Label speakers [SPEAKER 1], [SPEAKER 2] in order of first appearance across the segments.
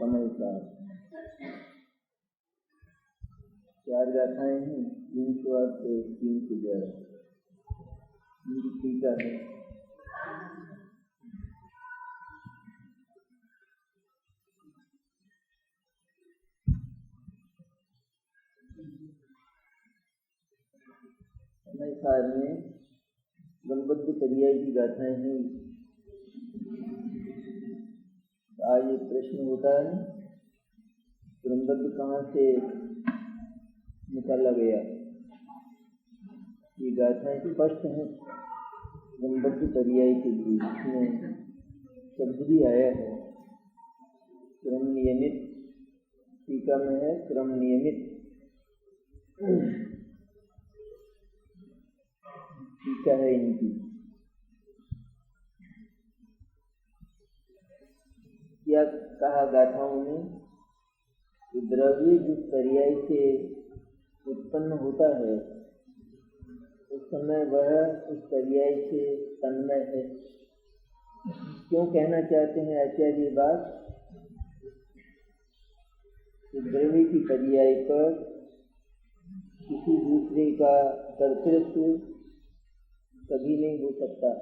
[SPEAKER 1] समय का 4 गाथाएं हैं, 308 से 311 इनकी टीका है। समय सार में क्रमबद्ध पर्याय की गाथाएं हैं। आज एक प्रश्न होता है, क्रमबद्ध कहाँ से निकाला गया? ये गाथाएं स्पष्ट हैं क्रमबद्ध पर्याय के लिए, इसमें शब्द भी आया है क्रम नियमित। टीका में है क्रम नियमित। टीका है इनकी। क्या कहा गाथाओं में? द्रव्य जिस पर्याय से उत्पन्न होता है उस समय वह उस पर्याय से तन्मय है। क्यों कहना चाहते हैं आचार्य बात? द्रव्य की पर्याय पर किसी दूसरे का कर्तृत्व कभी नहीं हो सकता,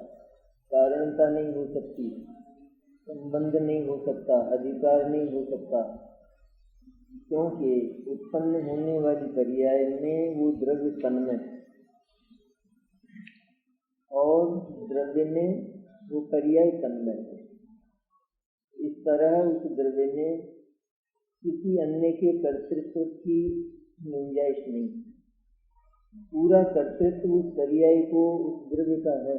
[SPEAKER 1] कारणता नहीं हो सकती, संबंध नहीं हो सकता, अधिकार नहीं हो सकता, क्योंकि उत्पन्न होने वाली पर्याय में वो द्रव्य तन्मय और द्रव्य में वो पर्याय तन्मय है। इस तरह उस द्रव्य में किसी अन्य के कर्तृत्व की गुंजाइश नहीं। पूरा कर्तृत्व उस पर्याय को उस द्रव्य का है,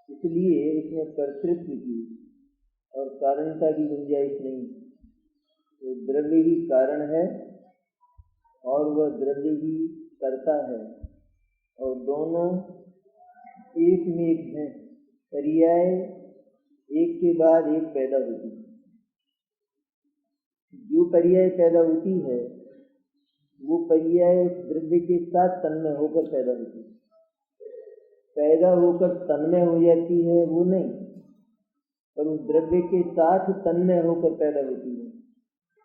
[SPEAKER 1] इसलिए उसमें कर्तृत्व की और कारणता की गुंजाइश नहीं। तो द्रव्य ही कारण है और वह द्रव्य ही कर्ता है, और दोनों एक में एक हैं। पर्याय एक के बाद एक पैदा होती है। जो पर्याय पैदा होती है वो पर्याय उस द्रव्य के साथ तन्मय होकर पैदा होती है। पैदा होकर तन्मय हो जाती है वो नहीं, पर उस द्रव्य के साथ तन्मय होकर पैदा होती है,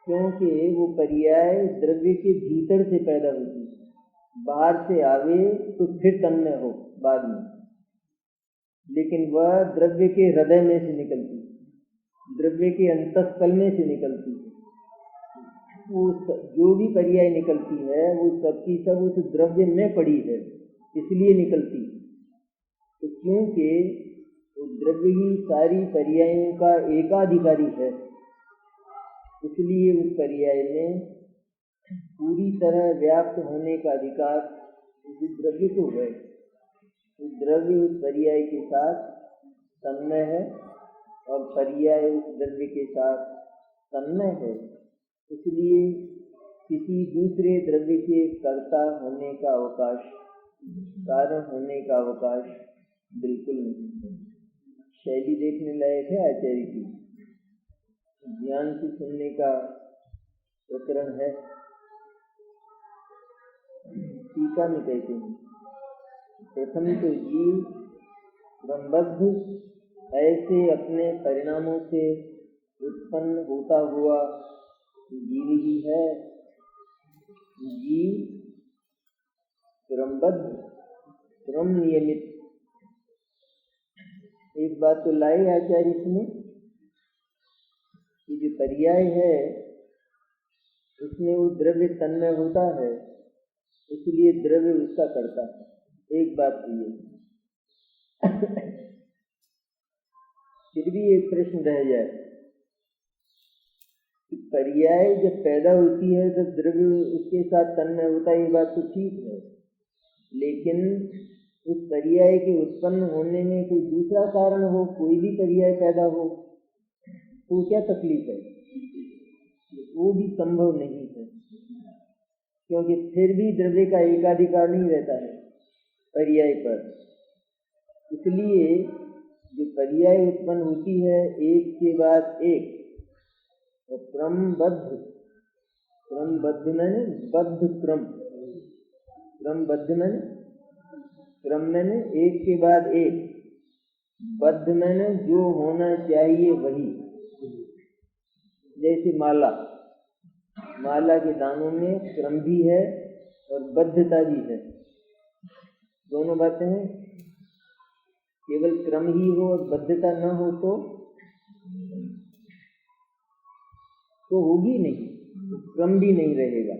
[SPEAKER 1] क्योंकि वो पर्याय द्रव्य के भीतर से पैदा होती है। बाहर से आवे तो फिर तन्मय हो बाद में, लेकिन वह द्रव्य के हृदय में से निकलती, द्रव्य के अंतःस्थल में से निकलती है। वो जो भी पर्याय निकलती है वो सबकी सब उस द्रव्य में पड़ी है, इसलिए निकलती है। तो क्योंकि वो द्रव्य ही सारी पर्यायों का एकाधिकारी है, इसलिए उस पर्याय में पूरी तरह व्याप्त होने का अधिकार उस द्रव्य को है। उस द्रव्य उस पर्याय के साथ तन्मय है और पर्याय उस द्रव्य के साथ तन्मय है, इसलिए किसी दूसरे द्रव्य के कर्ता होने का अवकाश, कारण होने का अवकाश बिल्कुल नहीं है। शैली देखने लायक है आचार्य की, ध्यान से सुनने का प्रकरण है। टीका में कहते हैं, प्रथम तो जीव क्रमबद्ध ऐसे अपने परिणामों से उत्पन्न होता हुआ जीव ही है। जीव क्रमबद्ध, क्रम नियमित। एक बात तो लाई आचार्य इसमें कि जो पर्याय है उसमें वो द्रव्य तन्मय होता है, इसलिए द्रव्य उसका करता है। एक बात तो ये फिर भी एक प्रश्न रह जाए, पर्याय जब पैदा होती है तो द्रव्य उसके साथ तन्मय होता है, ये बात तो ठीक है, लेकिन उस पर्याय के उत्पन्न होने में कोई दूसरा कारण हो, कोई भी पर्याय पैदा हो, तो क्या तकलीफ है? वो भी संभव नहीं है, क्योंकि फिर भी द्रव्य का एकाधिकार नहीं रहता है पर्याय पर। इसलिए जो पर्याय उत्पन्न होती है एक के बाद एक, और क्रमबद्ध, क्रमबद्ध मैंने बद्ध क्रम, क्रमबद्ध मैंने क्रम मैंने एक के बाद एक, बद्ध मैंने जो होना चाहिए वही। जैसे माला, माला के दानों में क्रम भी है और बद्धता भी है, दोनों बातें हैं। केवल क्रम ही हो और बद्धता न हो तो होगी नहीं, तो क्रम भी नहीं रहेगा।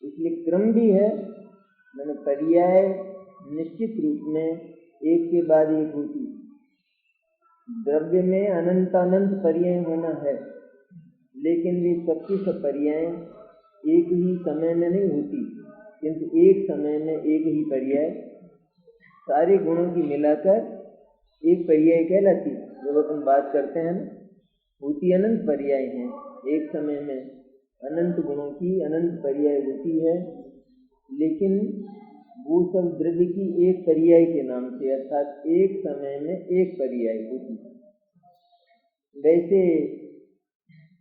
[SPEAKER 1] इसलिए क्रम भी है, मैंने पर्याय निश्चित रूप में एक के बाद एक होती। द्रव्य में अनंत अनंत पर्याय होना है, लेकिन वे सबकी सब पर्याय एक ही समय में नहीं होती, किंतु एक समय में एक ही पर्याय सारे गुणों की मिलाकर एक पर्याय कहलाती। जब अपन बात करते हैं ना, होती अनंत पर्याय हैं, एक समय में अनंत गुणों की अनंत पर्याय होती है, लेकिन वो सब द्रव्य की एक पर्याय के नाम से, अर्थात एक समय में एक पर्याय होती है। वैसे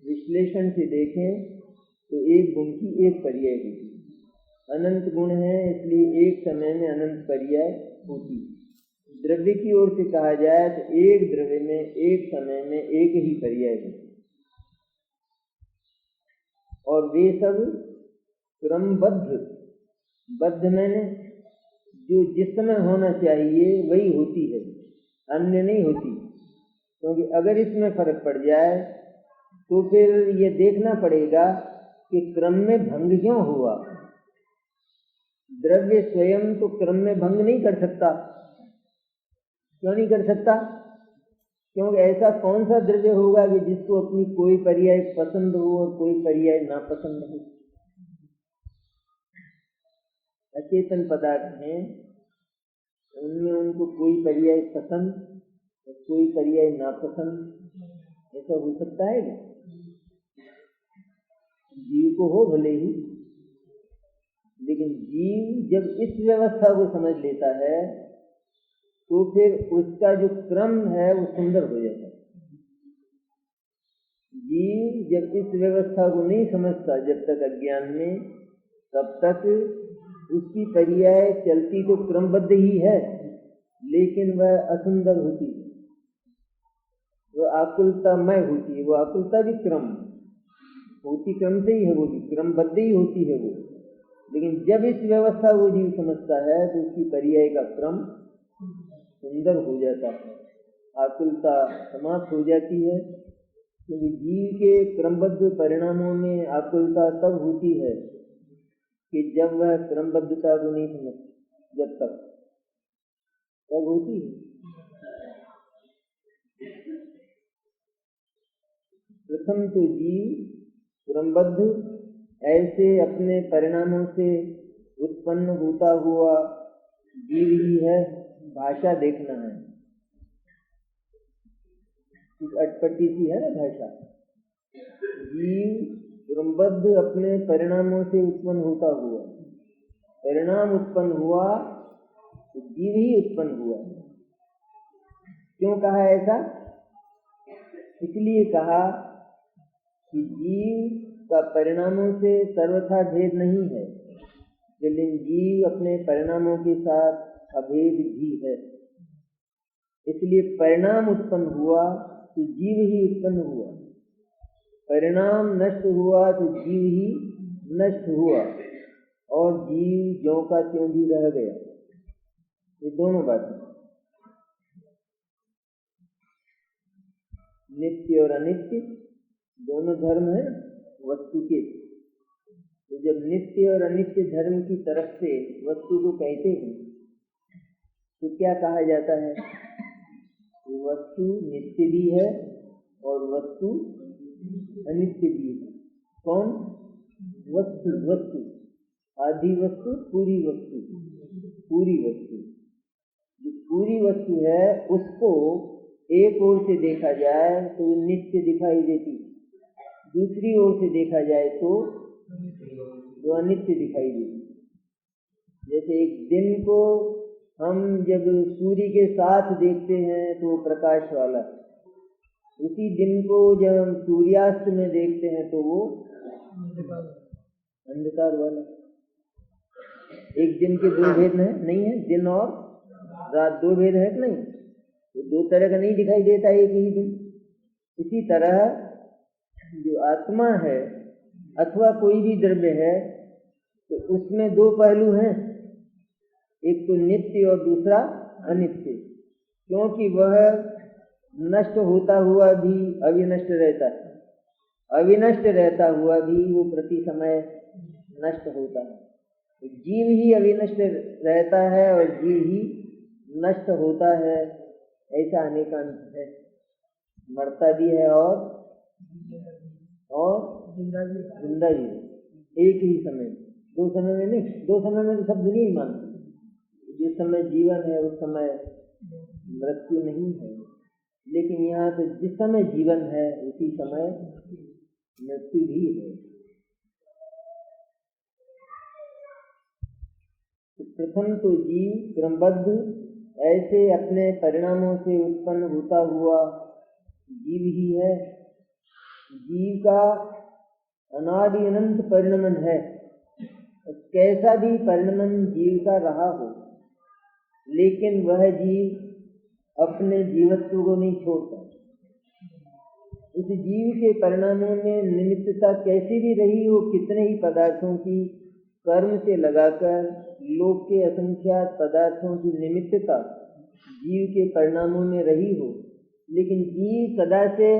[SPEAKER 1] विश्लेषण से देखें तो एक गुण की एक पर्याय होती है। अनंत गुण है इसलिए एक समय में अनंत पर्याय होती है। द्रव्य की ओर से कहा जाए तो एक द्रव्य में एक समय में एक ही पर्याय होती है, और वे सब क्रमबद्ध, बद्ध मैंने जो जिस समय होना चाहिए वही होती है, अन्य नहीं होती। क्योंकि अगर इसमें फर्क पड़ जाए तो फिर ये देखना पड़ेगा कि क्रम में भंग क्यों हुआ। द्रव्य स्वयं तो क्रम में भंग नहीं कर सकता। क्यों नहीं कर सकता? क्योंकि ऐसा कौन सा द्रव्य होगा कि जिसको अपनी कोई पर्याय पसंद हो और कोई पर्याय नापसंद हो। अचेतन पदार्थ हैं, उनमें उनको कोई पर्याय पसंद और कोई पर्याय नापसंद, ऐसा हो सकता है क्या? जीव को हो भले ही, लेकिन जीव जब इस व्यवस्था को समझ लेता है तो फिर उसका जो क्रम है वो सुंदर हो जाता है। जीव जब इस व्यवस्था को नहीं समझता, जब तक अज्ञान में, तब तक उसकी पर्याय चलती तो क्रमबद्ध ही है, लेकिन वह असुंदर होती है, वह आकुलतामय होती है। वो आकुलता भी क्रम होती, क्रम से ही है, वो भी क्रमबद्ध ही होती है वो। लेकिन जब इस व्यवस्था को जीव समझता है तो उसकी पर्याय का क्रम सुंदर हो जाता है, आकुलता समाप्त हो जाती है। क्योंकि जीव के क्रमबद्ध परिणामों में आकुलता तब होती है कि जब वह क्रमबद्धता को नहीं समझता, जब तब होती है। प्रथम तो जीव क्रमबद्ध ऐसे अपने परिणामों से उत्पन्न होता हुआ जीव ही है। भाषा देखना है, अटपटी सी है ना भाषा। जीव क्रमबद्ध अपने परिणामों से उत्पन्न होता हुआ, परिणाम उत्पन्न हुआ तो जीव ही उत्पन्न हुआ। क्यों कहा ऐसा? इसलिए कहा कि जीव का परिणामों से सर्वथा भेद नहीं है, लेकिन जीव अपने परिणामों के साथ अभेद भी है। इसलिए परिणाम उत्पन्न हुआ तो जीव ही उत्पन्न हुआ, परिणाम नष्ट हुआ तो जीव ही नष्ट हुआ, और जीव ज्यों का त्यों भी रह गया। ये दोनों बातें, नित्य और अनित्य दोनों धर्म है वस्तु के। तो जब नित्य और अनित्य धर्म की तरफ से वस्तु को कहते हैं तो क्या कहा जाता है? वस्तु नित्य भी है और वस्तु अनित्य भी है। कौन? वस्तु, वस्तु आधी वस्तु, पूरी वस्तु। पूरी वस्तु, जो पूरी वस्तु है उसको एक ओर से देखा जाए तो नित्य दिखाई देती, दूसरी ओर से देखा जाए तो वो अनित्य दिखाई देती। जैसे एक दिन को हम जब सूर्य के साथ देखते हैं तो प्रकाश वाला, उसी दिन को जब हम सूर्यास्त में देखते हैं तो वो अंधकार वाला। एक दिन के दो भेद नहीं है, दिन और रात दो भेद है कि नहीं? तो दो तरह का नहीं दिखाई देता एक ही दिन। इसी तरह जो आत्मा है अथवा कोई भी द्रव्य है तो उसमें दो पहलू हैं, एक तो नित्य और दूसरा अनित्य। क्योंकि वह नष्ट होता हुआ भी अविनष्ट रहता है, अविनष्ट रहता हुआ भी वो प्रति समय नष्ट होता है। तो जीव ही अविनष्ट रहता है और जीव ही नष्ट होता है, ऐसा अनेकांत है। मरता भी है और जिंदा भी है, एक ही समय, दो समय में नहीं। दो समय में तो सब दुनिया ही मानती है, जिस समय जीवन है उस समय मृत्यु नहीं है। लेकिन यहाँ तो जिस समय जीवन है उसी समय मृत्यु भी है। तो प्रथम तो जीव क्रमबद्ध ऐसे अपने परिणामों से उत्पन्न होता हुआ जीव ही है। जीव का अनादि अनंत परिणमन है। कैसा भी परिणमन जीव का रहा हो, लेकिन वह जीव अपने जीवत्व को नहीं छोड़ता। उस जीव के परिणामों में निमित्तता कैसी भी रही हो, कितने ही पदार्थों की कर्म से लगाकर लोक के असंख्यात पदार्थों की निमित्तता जीव के परिणामों में रही हो, लेकिन जीव सदा से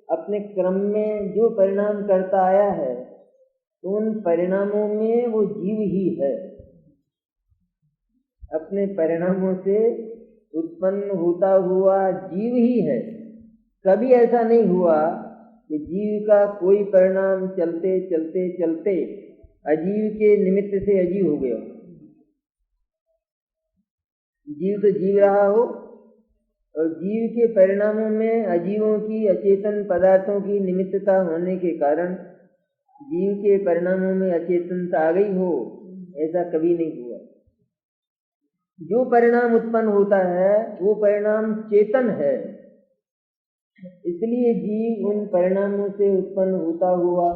[SPEAKER 1] अपने क्रम में जो परिणाम करता आया है उन परिणामों में वो जीव ही है। अपने परिणामों से उत्पन्न होता हुआ जीव ही है। कभी ऐसा नहीं हुआ कि जीव का कोई परिणाम चलते चलते चलते अजीव के निमित्त से अजीव हो गया। जीव तो जीव रहा हो और जीव के परिणामों में अजीवों की अचेतन पदार्थों की निमित्तता होने के कारण जीव के परिणामों में अचेतनता आ गई हो, ऐसा कभी नहीं हुआ। जो परिणाम उत्पन्न होता है वो परिणाम चेतन है, इसलिए जीव उन परिणामों से उत्पन्न होता हुआ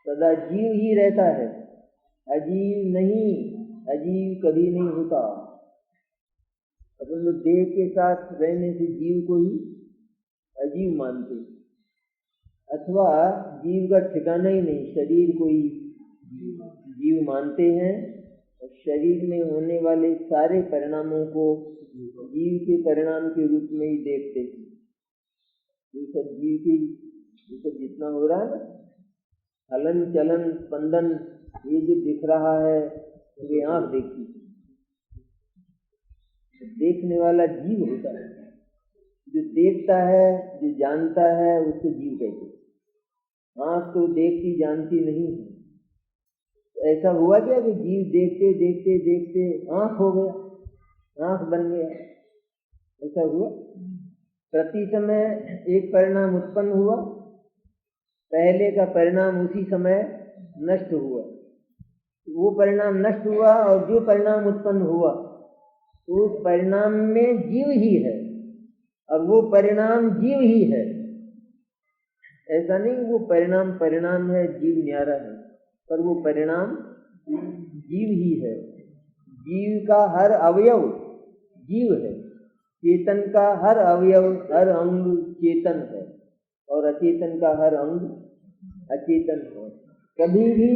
[SPEAKER 1] सदा जीव ही रहता है, अजीव नहीं, अजीव कभी नहीं होता। अपन लोग देह के साथ रहने से जीव को ही अजीव मानते, अथवा जीव का ठिकाना ही नहीं, शरीर को ही जीव मानते हैं और शरीर में होने वाले सारे परिणामों को जीव के परिणाम के रूप में ही देखते हैं। ये सब जीव की, ये सब जितना हो रहा है ना, हलन चलन स्पंदन, ये जो दिख रहा है ये आंख देखती है। देखने वाला जीव होता है, जो देखता है, जो जानता है, उसको जीव कहते हैं। आंख तो देखती जानती नहीं है। ऐसा हुआ क्या कि जीव देखते देखते देखते आंख हो गया, आंख बन गया? ऐसा हुआ? प्रति समय एक परिणाम उत्पन्न हुआ, पहले का परिणाम उसी समय नष्ट हुआ। वो परिणाम नष्ट हुआ और जो परिणाम उत्पन्न हुआ उस परिणाम में जीव ही है और वो परिणाम जीव ही है। ऐसा नहीं वो परिणाम परिणाम है, जीव न्यारा है, पर वो परिणाम जीव ही है। जीव का हर अवयव जीव है, चेतन का हर अवयव, हर अंग चेतन है और अचेतन का हर अंग अचेतन है। कभी भी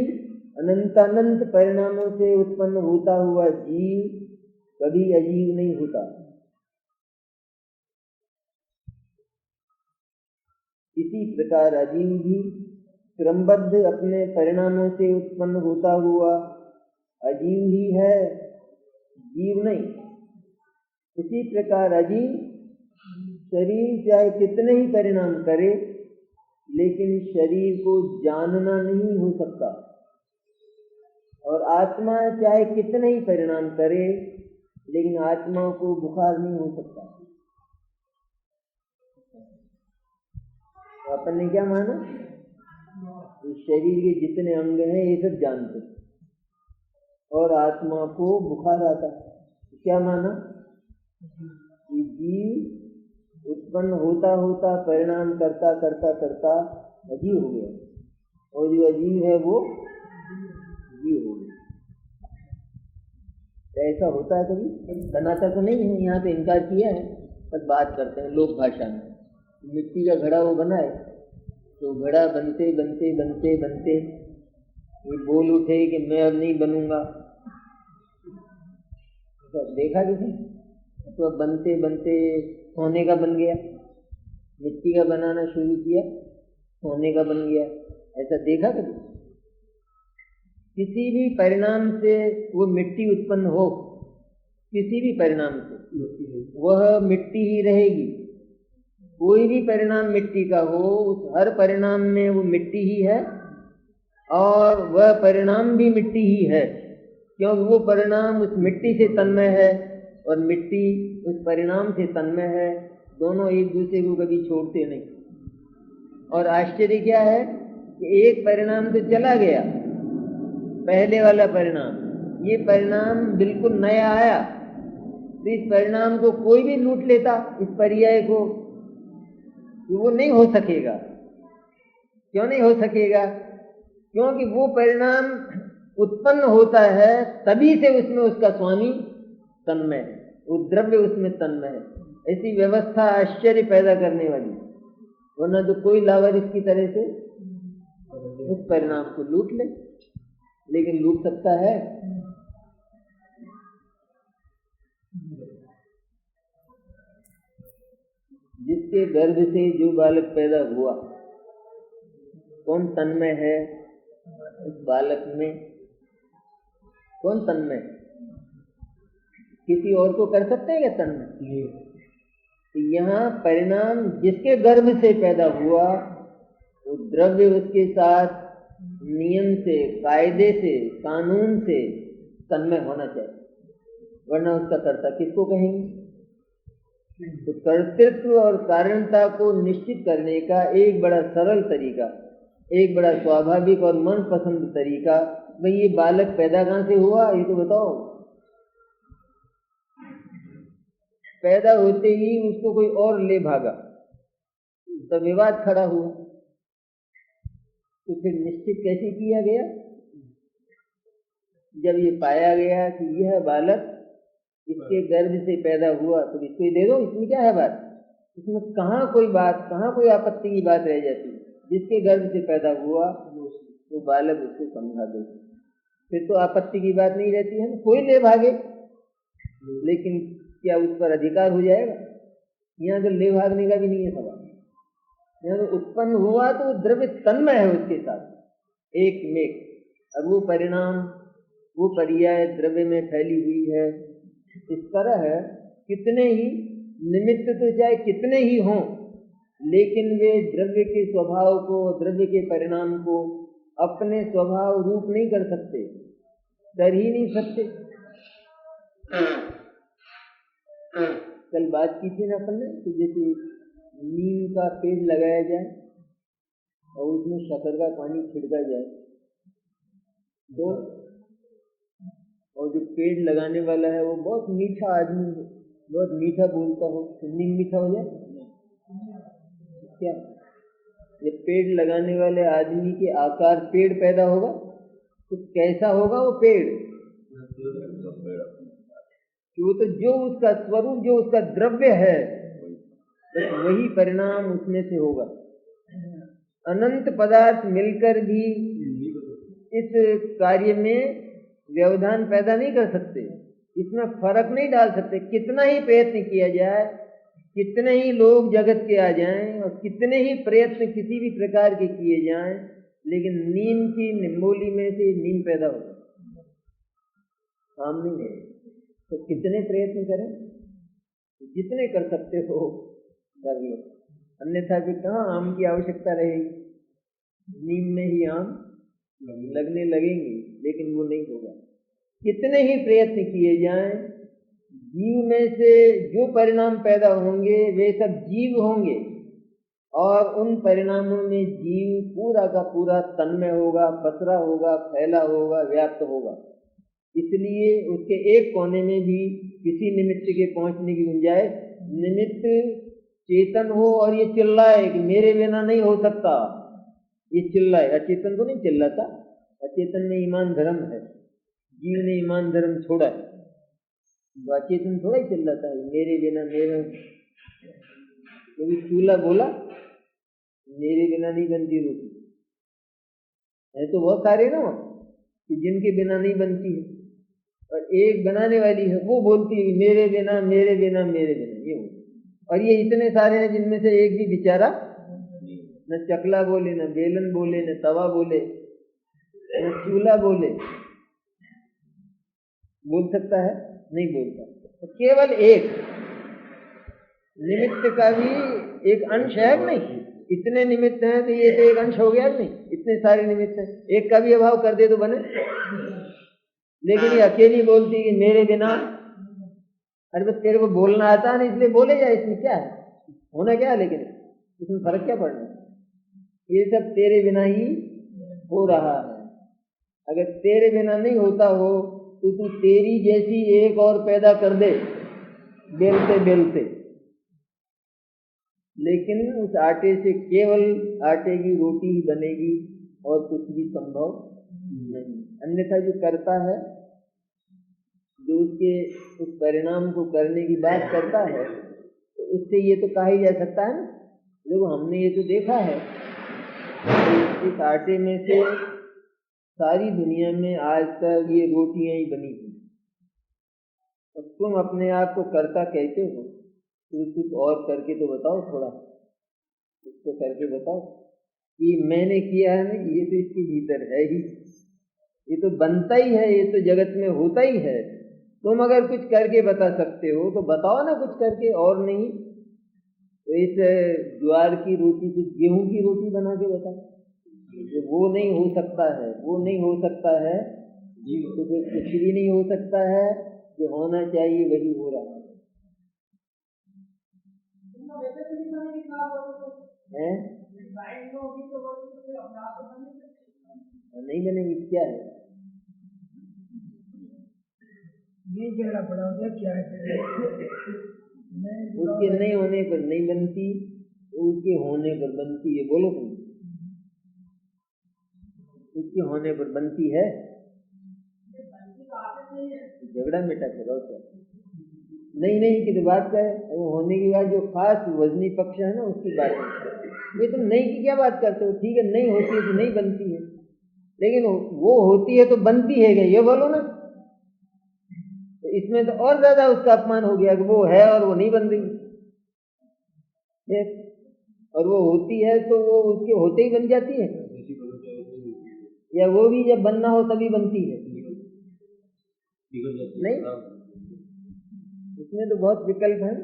[SPEAKER 1] अनंतानंत परिणामों से उत्पन्न होता हुआ जीव कभी अजीव नहीं होता। इसी प्रकार अजीव भी क्रमबद्ध अपने परिणामों से उत्पन्न होता हुआ अजीव ही है, जीव नहीं। इसी प्रकार अजीव शरीर चाहे कितने ही परिणाम करे, लेकिन शरीर को जानना नहीं हो सकता, और आत्मा चाहे कितने ही परिणाम करे, लेकिन आत्मा को बुखार नहीं हो सकता। तो अपन ने क्या माना? इस शरीर के जितने अंग हैं ये सब जानते, और आत्मा को बुखार आता। तो क्या माना? कि जीव उत्पन्न होता होता परिणाम करता करता करता अजीव हो गया, और जो अजीव है वो जीव हो गया। ऐसा होता है कभी? बनाता तो नहीं है, यहाँ पे इनकार किया है, बस बात करते हैं लोक भाषा में। मिट्टी का घड़ा वो बनाए तो घड़ा बनते बनते बनते बनते ये बोल उठे कि मैं अब नहीं बनूंगा। तो देखा किसी, तो अब बनते बनते सोने का बन गया, मिट्टी का बनाना शुरू किया, सोने का बन गया। ऐसा देखा कभी? किसी भी परिणाम से वो मिट्टी उत्पन्न हो, किसी भी परिणाम से वह मिट्टी ही रहेगी। कोई भी परिणाम मिट्टी का हो, उस हर परिणाम में वो मिट्टी ही है और वह परिणाम भी मिट्टी ही है, क्योंकि वो परिणाम उस मिट्टी से तन्मय है और मिट्टी उस परिणाम से तन्मय है। दोनों एक दूसरे को कभी छोड़ते नहीं। और आश्चर्य क्या है कि एक परिणाम तो चला गया, पहले वाला परिणाम, ये परिणाम बिल्कुल नया आया, तो इस परिणाम को कोई भी लूट लेता, इस पर्याय को, तो वो नहीं हो सकेगा। क्यों नहीं हो सकेगा? क्योंकि वो परिणाम उत्पन्न होता है तभी से उसमें उसका स्वामी तन्मय है, वो द्रव्य उसमें तन्मय है। ऐसी व्यवस्था आश्चर्य पैदा करने वाली, वरना तो कोई लावर इसकी तरह से उस परिणाम को लूट ले, लेकिन लूट सकता है? जिसके गर्भ से जो बालक पैदा हुआ, कौन तन्मय है उस बालक में? कौन तन्मय? किसी और को कर सकते हैं क्या तन्मय? तो यहाँ परिणाम जिसके गर्भ से पैदा हुआ, वो द्रव्य उसके साथ नियम से, कायदे से, कानून से तन्मय होना चाहिए, वरना उसका कर्ता किसको कहेंगे? तो कर्तृत्व और कारणता को निश्चित करने का एक बड़ा सरल तरीका, एक बड़ा स्वाभाविक और मनपसंद तरीका, भाई ये बालक पैदा कहाँ से हुआ ये तो बताओ। पैदा होते ही उसको कोई और ले भागा तो विवाद खड़ा हुआ, तो फिर निश्चित कैसे किया गया? जब ये पाया गया कि यह बालक इसके गर्भ से पैदा हुआ तो इसको ही दे दो, इसमें क्या है बात? इसमें कहाँ कोई बात, कहाँ कोई आपत्ति की बात रह जाती? जिसके गर्भ से पैदा हुआ वो बालक उसको समझा दो, फिर तो आपत्ति की बात नहीं रहती है ना। कोई ले भागे, लेकिन क्या उस पर अधिकार हो जाएगा? यहाँ तो ले भागने का भी नहीं है सवाल। यहाँ तो उत्पन्न हुआ तो द्रव्य तन्मय है उसके साथ एक में। अब वो परिणाम, वो पर्याय द्रव्य में फैली हुई है। इस तरह कितने ही निमित्त तो चाहे कितने ही हों, लेकिन वे द्रव्य के स्वभाव को, द्रव्य के परिणाम को अपने स्वभाव रूप नहीं कर सकते, कर ही नहीं सकते। कल बात की थी ना अपन ने कि जैसे नीम का पेड़ लगाया जाए और उसमें शक्कर का पानी छिड़का जाए तो, और जो पेड़ लगाने वाला है वो बहुत मीठा आदमी हो, बहुत मीठा बोलता हो, सुनने में मीठा हो जाए क्या? ये पेड़ लगाने वाले आदमी के आकार पेड़ पैदा होगा तो कैसा होगा वो पेड़? वो तो जो उसका स्वरूप, जो उसका द्रव्य है, वही परिणाम उसमें से होगा। अनंत पदार्थ मिलकर भी इस कार्य में व्यवधान पैदा नहीं कर सकते, इसमें फर्क नहीं डाल सकते। कितना ही प्रयत्न किया जाए, कितने ही लोग जगत के आ जाएं और कितने ही प्रयत्न किसी भी प्रकार के किए जाएं, लेकिन नीम की निम्बोली में से नीम पैदा होगा, काम नहीं है। तो कितने प्रयत्न करें? जितने कर सकते हो कर लो, अन्यथा फिर कहाँ आम की आवश्यकता रहेगी? नीम में ही आम लगने लगेंगे, लेकिन वो नहीं होगा। कितने ही प्रयत्न किए जाएं, जीव में से जो परिणाम पैदा होंगे वे सब जीव होंगे और उन परिणामों में जीव पूरा का पूरा तन्मय होगा, पसरा होगा, फैला होगा, व्याप्त होगा। इसलिए उसके एक कोने में भी किसी निमित्त के पहुंचने की गुंजाइश, निमित्त चेतन हो और ये चिल्लाए कि मेरे बिना नहीं हो सकता, ये चिल्लाए। अचेतन को नहीं चिल्लाता, अचेतन में ईमान धर्म है, जीव ने ईमान धर्म छोड़ा है, तो अचेतन थोड़ा ही चिल्लाता है मेरे बिना मेरे। कभी चूल्हा बोला? मेरे बिना नहीं बनती रोटी। है तो बहुत सारे ना कि जिनके बिना नहीं बनती है, और एक बनाने वाली है वो बोलती है मेरे बिना मेरे बिना मेरे बिना, ये हो। और ये इतने सारे हैं जिनमें से एक भी बेचारा न चकला बोले, न बेलन बोले, न तवा बोले, न चूल्हा बोले। बोल सकता है? नहीं बोलता। तो केवल एक निमित्त का भी एक अंश है नहीं? इतने निमित्त हैं तो ये तो एक अंश हो गया नहीं? इतने सारे निमित्त हैं, एक का भी अभाव कर दे तो बने। लेकिन ये अकेली बोलती कि मेरे बिना। अरे बस तेरे को बोलना आता है इसलिए बोले जाए, इसमें क्या है? होना क्या है? लेकिन इसमें फर्क क्या पड़ना? ये सब तेरे बिना ही हो रहा है। अगर तेरे बिना नहीं होता हो तो तू तेरी जैसी एक और पैदा कर दे बेलते बेलते, लेकिन उस आटे से केवल आटे की रोटी ही बनेगी और कुछ भी संभव नहीं। अन्यथा जो करता है, जो उसके उस परिणाम को करने की बात करता है, तो उससे ये तो कहा ही जा सकता है ना, देखो हमने ये तो देखा है इस आटे में से सारी दुनिया में आज तक ये रोटियां ही बनी हुई, और तुम अपने आप को करता कहते हो, तो कुछ और करके तो बताओ, थोड़ा इसको करके बताओ कि मैंने किया है ना, ये तो इसके भीतर है ही, ये तो बनता ही है, ये तो जगत में होता ही है। तुम अगर कुछ करके बता सकते हो तो बताओ ना कुछ करके, और नहीं तो इस ज्वार की रोटी से गेहूं की रोटी बना के बताओ। वो नहीं हो सकता है, वो नहीं हो सकता है तो फिर कुछ भी नहीं हो सकता है। जो होना चाहिए वही हो रहा है। नहीं बनेगी क्या है?
[SPEAKER 2] ये झगड़ा पड़ा हो गया क्या है?
[SPEAKER 1] उसके नहीं होने पर नहीं बनती, उसके होने पर बनती है। बोलो तुम, उसके होने पर बनती है? झगड़ा मिटा करो क्या? नहीं नहीं की तो बात क्या है? वो होने की बात, जो खास वजनी पक्ष है ना उसकी बात है। ये तुम नहीं की क्या बात करते हो? ठीक है, नहीं होती है तो नहीं बनती है, लेकिन वो होती है तो बनती है क्या, ये बोलो ना। तो इसमें तो और ज्यादा उसका अपमान हो गया कि वो है और वो नहीं बन रही है, और वो होती है तो वो उसके होते ही बन जाती है, या वो भी जब बनना हो तभी बनती है? नहीं, इसमें तो बहुत विकल्प है,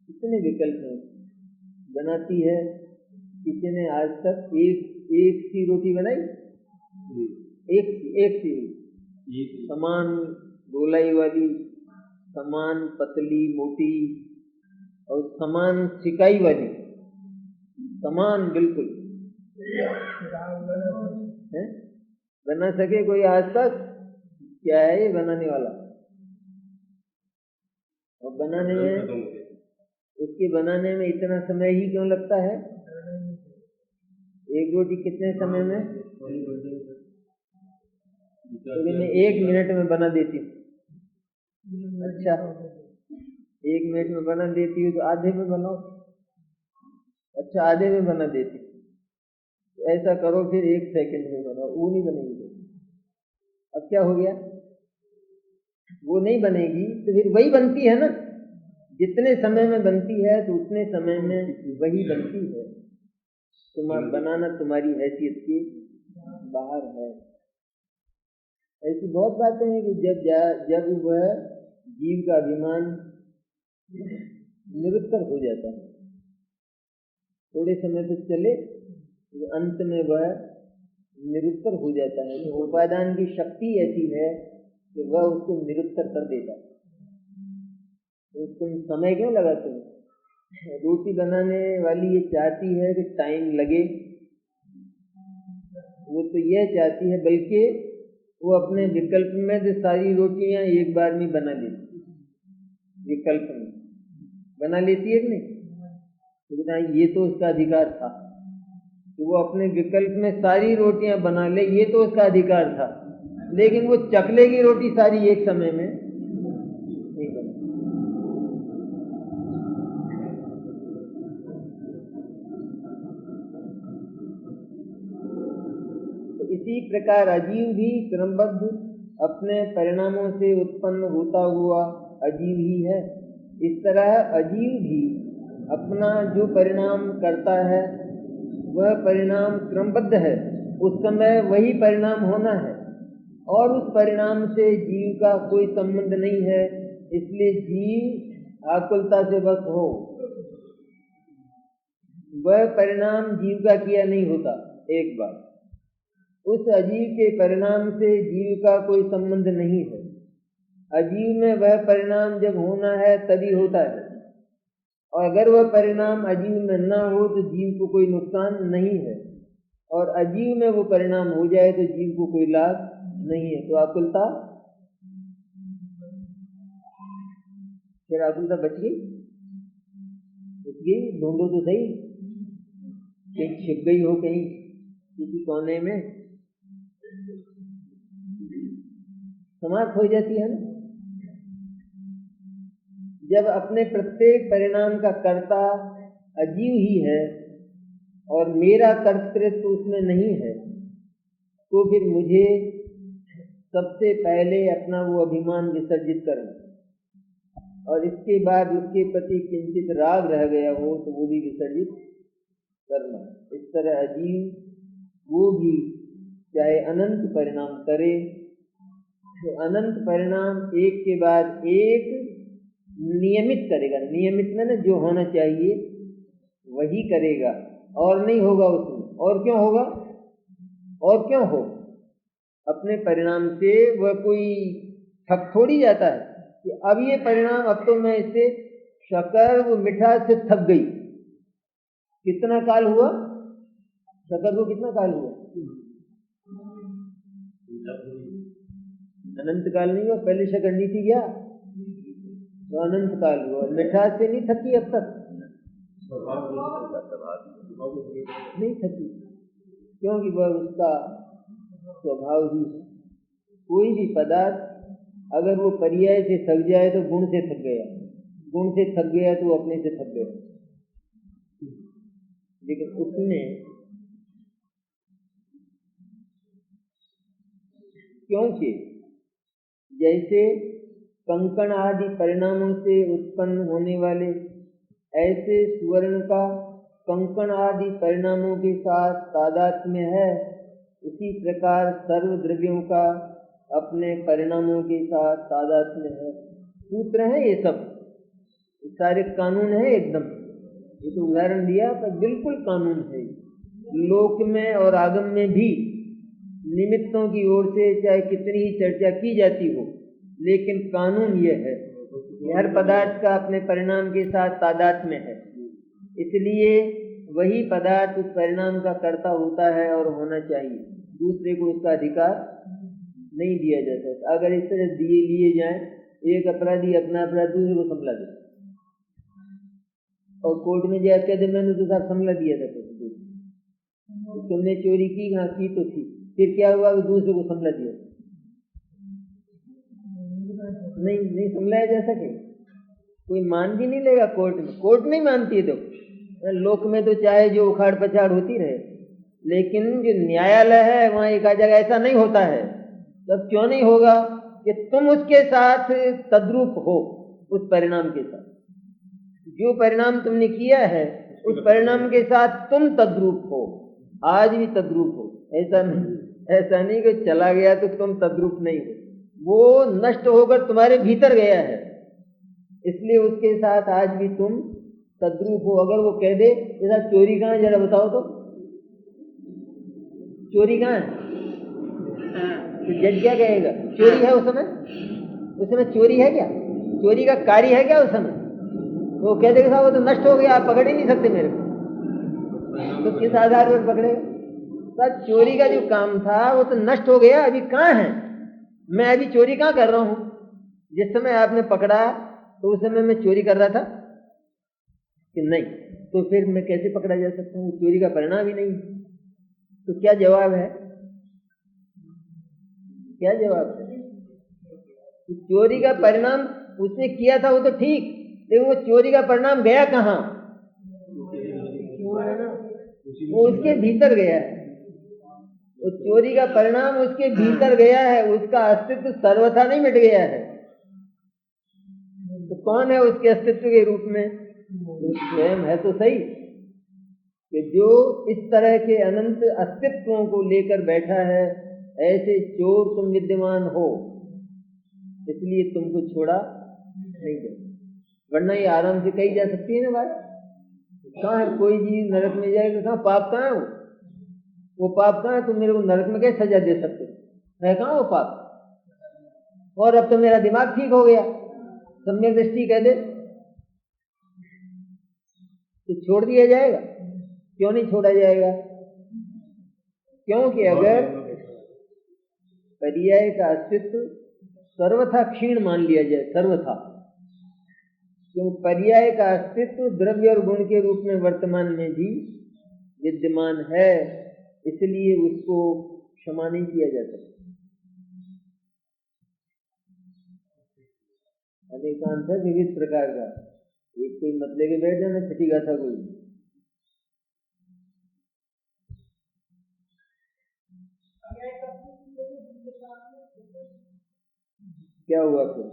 [SPEAKER 1] कितने विकल्प हैं। बनाती है, किसी ने आज तक एक सी रोटी बनाई? एक सी समान गोलाई वाली, समान पतली मोटी और समान सिकाई वाली, समान बिल्कुल है? बना सके कोई आज तक? क्या है ये बनाने वाला? और बनाने में, उसके बनाने में इतना समय ही क्यों लगता है? एक रोटी कितने समय में? तो मैं 1 मिनट में बना देती हूँ। अच्छा, 1 मिनट में बना देती हूँ तो आधे में बनाओ। अच्छा, आधे में बना देती हूँ तो ऐसा करो फिर 1 सेकंड में बनाओ, वो नहीं बनेगी। अब क्या हो गया? वो नहीं बनेगी तो फिर वही बनती है ना, जितने समय में बनती है तो उतने समय में वही बनती है। तुम्हारा बनाना तुम्हारी हैसियत के बाहर है। ऐसी बहुत बातें हैं कि जब वह जीव का अभिमान निरुत्तर हो जाता है, थोड़े समय तक चले तो अंत में वह निरुत्तर हो जाता है। उपादान की शक्ति ऐसी है कि वह उसको निरुत्तर कर देता है। तो तुम समय क्यों लगाते हो? रोटी बनाने वाली ये चाहती है कि टाइम लगे, वो तो यह चाहती है, बल्कि वो अपने विकल्प में तो सारी रोटियां एक बार में बना लेती, विकल्प में बना लेती है कि नहीं? तो ये तो उसका अधिकार था कि वो अपने विकल्प में सारी रोटियां बना ले, ये तो उसका अधिकार था, लेकिन वो चकले की रोटी सारी एक समय में नहीं बना। इसी प्रकार अजीव भी क्रमबद्ध अपने परिणामों से उत्पन्न होता हुआ अजीव ही है। इस तरह अजीव भी अपना जो परिणाम करता है वह परिणाम क्रमबद्ध है, उस समय वही परिणाम होना है और उस परिणाम से जीव का कोई संबंध नहीं है। इसलिए जीव आकुलता से बस हो, वह परिणाम जीव का किया नहीं होता। एक बात, उस अजीव के परिणाम से जीव का कोई संबंध नहीं है। अजीव में वह परिणाम जब होना है तभी होता है, और अगर वह परिणाम अजीव में न हो तो जीव को कोई नुकसान नहीं है, और अजीव में वो परिणाम हो जाए तो जीव को कोई लाभ नहीं है। तो आकुलता, फिर आकुलता बच गई, ढूंढो तो सही, कहीं छिप गई हो, कहीं किसी कोने में समाप्त हो जाती है ना। जब अपने प्रत्येक परिणाम का कर्ता अजीव ही है और मेरा कर्तृत्व उसमें नहीं है, तो फिर मुझे सबसे पहले अपना वो अभिमान विसर्जित करना, और इसके बाद उसके प्रति किंचित राग रह गया हो तो वो भी विसर्जित करना। इस तरह अजीव वो भी चाहे अनंत परिणाम करे तो अनंत परिणाम एक के बाद एक नियमित करेगा। नियमित में ना जो होना चाहिए वही करेगा, और नहीं होगा उसमें। और क्यों होगा? और क्यों हो? अपने परिणाम से वह कोई थक थोड़ी जाता है कि अब ये परिणाम, अब तो मैं इससे शक्कर वो मिठास से थक गई। कितना काल हुआ शक्कर को? कितना काल हुआ? अनंत काल नहीं हुआ। पहले शक्कर नहीं थी क्या? तो अनंत काल हुआ। मिठास से नहीं थकी अब तक, नहीं थकी, क्योंकि वह उसका स्वभाव ही है। कोई भी पदार्थ अगर वो पर्याय से थक जाए तो गुण से थक गया, गुण से थक गया तो अपने से थक गया। लेकिन उसने क्योंकि जैसे कंकण आदि परिणामों से उत्पन्न होने वाले, ऐसे सुवर्ण का कंकण आदि परिणामों के साथ तादात्म्य है, उसी प्रकार सर्व द्रव्यों का अपने परिणामों के साथ तादात्म्य है। सूत्र है ये सब, सारे कानून है एकदम। ये तो उदाहरण दिया पर बिल्कुल कानून है। लोक में और आगम में भी निमित्तों की ओर से चाहे कितनी ही चर्चा की जाती हो, लेकिन कानून यह है कि हर पदार्थ का अपने परिणाम के साथ तादात्म्य है। इसलिए वही पदार्थ उस परिणाम का कर्ता होता है और होना चाहिए। दूसरे को उसका अधिकार नहीं दिया जा सकता। अगर इस तरह दिए लिए जाए, एक अपराधी अपना अपराध दूसरे को संभला दे और कोर्ट में जाकर कह दे मैंने तो साहब संभला दिया था, तुमने चोरी की, हाँ की तो थी, फिर क्या हुआ? दूसरे को संभला दिया। नहीं संभलाया जा सके, कोई मान भी नहीं लेगा कोर्ट में। कोर्ट नहीं मानती है तो लोक में तो चाहे जो उखाड़ पछाड़ होती रहे, लेकिन जो न्यायालय है वहां एक जगह ऐसा नहीं होता है। तब क्यों नहीं होगा? कि तुम उसके साथ तद्रूप हो, उस परिणाम के साथ। जो परिणाम तुमने किया है उस परिणाम के साथ तुम तद्रूप हो, आज भी तद्रूप हो। ऐसा नहीं कि चला गया तो तुम तद्रूप नहीं हो, वो नष्ट होकर तुम्हारे भीतर गया है, इसलिए उसके साथ आज भी तुम तद्रूप हो। अगर वो कह दे जैसा चोरी कहाँ है, जरा बताओ तो चोरी कहाँ है, तो जज क्या कहेगा? चोरी है उस समय चोरी है क्या? चोरी का कार्य है क्या उस समय? वो कह देगा साहब वो तो नष्ट हो गया, आप पकड़ ही नहीं सकते मेरे को, तो किस आधार पर पकड़ेगा? सर चोरी का जो काम था वो तो नष्ट हो गया, अभी कहाँ है? मैं अभी चोरी कहाँ कर रहा हूँ? जिस समय आपने पकड़ा तो उस समय मैं चोरी कर रहा था कि नहीं? तो फिर मैं कैसे पकड़ा जा सकता हूँ? चोरी का परिणाम ही नहीं। तो क्या जवाब है? क्या जवाब है? चोरी का परिणाम उसने किया था वो तो ठीक, लेकिन वो चोरी का परिणाम गया कहाँ? वो उसके भीतर गया है। वो चोरी का परिणाम उसके भीतर गया है, उसका अस्तित्व सर्वथा नहीं मिट गया है। तो कौन है उसके अस्तित्व के रूप में? तो स्वयं है तो सही, कि जो इस तरह के अनंत अस्तित्वों को लेकर बैठा है, ऐसे चोर तुम विद्यमान हो, इसलिए तुमको छोड़ा नहीं गया। वरना ये आराम से कही जा सकती है ना बात। कहाँ है कोई चीज नरक में जाएगा? कहाँ पाप? कहाँ है वो पाप कहाँ है? तुम मेरे को नरक में कैसे सजा दे सकते है? कहाँ वो पाप? और अब तो मेरा दिमाग ठीक हो गया, सम्यक दृष्टि कह दे तो छोड़ दिया जाएगा। क्यों नहीं छोड़ा जाएगा? क्योंकि अगर पर्याय का अस्तित्व सर्वथा क्षीण मान लिया जाए, सर्वथा, क्यों पर्याय का अस्तित्व द्रव्य और गुण के रूप में वर्तमान में भी विद्यमान है, इसलिए उसको क्षमा नहीं किया जाता। अनेकांत है विविध प्रकार का, एक कोई मत लेके बैठ जाना छठी गाथा कोई। क्या हुआ फिर?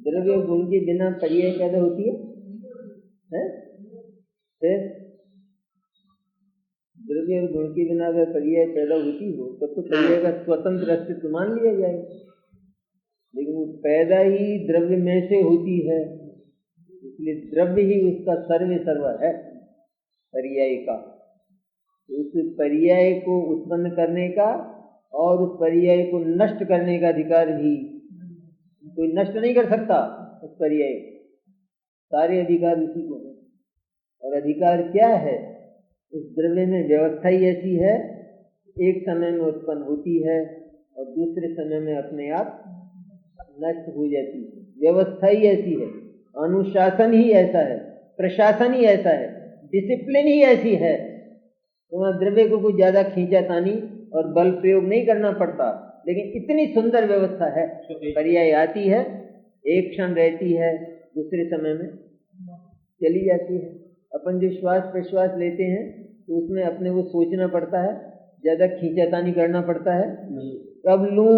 [SPEAKER 1] द्रव्य गुण के बिना पर्याय पैदा होती है? फिर द्रव्य और गुण के बिना अगर पर्याय पैदा होती हो तब तो पर्याय का स्वतंत्र अस्तित्व मान लिया जाएगा, लेकिन वो पैदा ही द्रव्य में से होती है, इसलिए द्रव्य ही उसका सर्वे सर्वा है पर्याय का। उस पर्याय को उत्पन्न करने का और उस पर्याय को नष्ट करने का अधिकार भी कोई नष्ट नहीं कर सकता। उस पर्याय सारे अधिकार उसी को है। और अधिकार क्या है? उस द्रव्य में व्यवस्था ही ऐसी है, एक समय में उत्पन्न होती है और दूसरे समय में अपने आप नष्ट हो जाती है। व्यवस्था ही ऐसी है, अनुशासन ही ऐसा है, प्रशासन ही ऐसा है, डिसिप्लिन ही ऐसी है। वहाँ द्रव्य को कुछ ज्यादा खींचातानी और बल प्रयोग नहीं करना पड़ता, लेकिन इतनी सुंदर व्यवस्था है। पर्याय आती है, एक क्षण रहती है, दूसरे समय में चली जाती है। अपन जो श्वास प्रश्वास लेते हैं तो उसमें अपने को सोचना पड़ता है, ज्यादा खींचातानी करना पड़ता है। अब लूं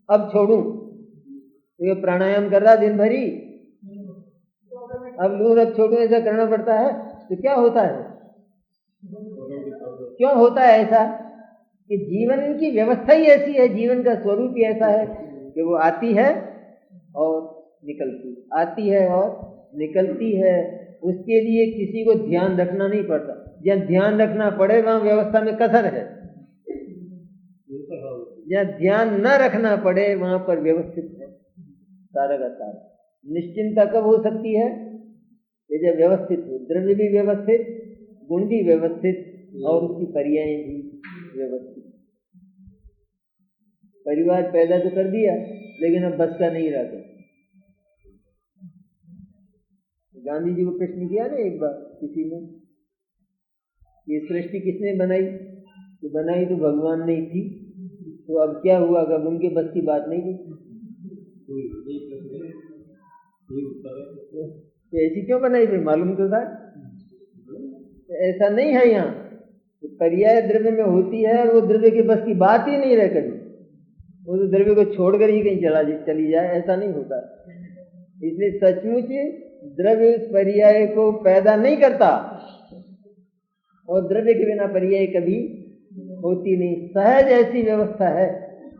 [SPEAKER 1] अब छोड़ूं, तो ये प्राणायाम कर रहा दिन भरी, अब लूं अब छोड़ूं ऐसा करना पड़ता है। तो क्या होता है? क्यों होता है ऐसा? कि जीवन की व्यवस्था ही ऐसी है, जीवन का स्वरूप ही ऐसा है कि वो आती है और निकलती, आती है और निकलती है। उसके लिए किसी को ध्यान रखना नहीं पड़ता। जहाँ ध्यान रखना पड़े वहां व्यवस्था में कसर है, जहाँ ध्यान न रखना पड़े वहां पर व्यवस्थित है सारा का सारा। निश्चिंता कब हो सकती है? कि जब व्यवस्थित हो, द्रव्य भी व्यवस्थित, गुण भी व्यवस्थित और उसकी पर्याय भी व्यवस्थित। परिवार पैदा तो कर दिया, लेकिन अब बस का नहीं रहा। गांधी जी को प्रश्न किया ना एक बार किसी ने, ये सृष्टि किसने बनाई? तो बनाई तो भगवान नहीं थी, तो अब क्या हुआ? अब उनके बस की बात नहीं थी, तो ऐसी क्यों बनाई? फिर मालूम तो था ऐसा नहीं है। यहाँ तो पर्याय द्रव्य में होती है और वो द्रव्य के बस की बात ही नहीं रह कभी, वो तो द्रव्य को छोड़कर ही कहीं चली जाए, ऐसा नहीं होता। इसलिए सचमुच द्रव्य उस पर्याय को पैदा नहीं करता और द्रव्य के बिना पर्याय कभी होती नहीं। सहज ऐसी व्यवस्था है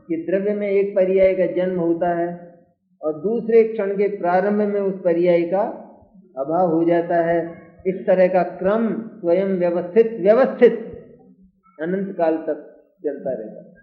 [SPEAKER 1] कि द्रव्य में एक पर्याय का जन्म होता है और दूसरे क्षण के प्रारंभ में उस पर्याय का अभाव हो जाता है। इस तरह का क्रम स्वयं व्यवस्थित अनंत काल तक चलता रहता है।